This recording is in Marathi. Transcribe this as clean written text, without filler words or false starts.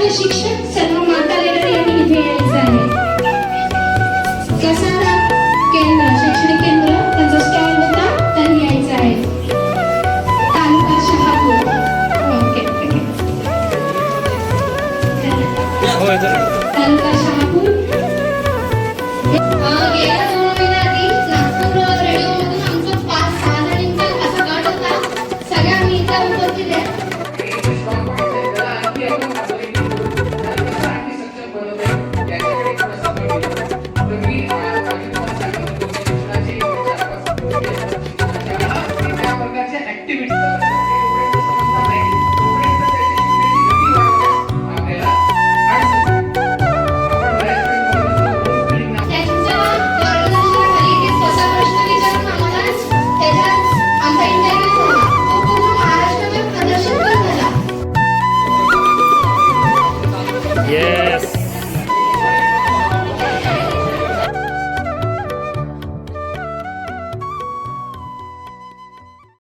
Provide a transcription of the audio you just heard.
सर्व शिक्षक सर्व माता लेडर यांनी इथे यायचं आहे. कसारा केंद्र शैक्षणिक केंद्र त्यांचा स्टॉल होता त्यांनी यायचं आहे. तालुका शहापूर. ओके तालुका शहापूर. गेल्या 2 महिन्याआधी नागपूर रेडिओमधून आमचा 5-6 जणींचा असा गट होता. सगळ्या मी इथे उपस्थित आहे.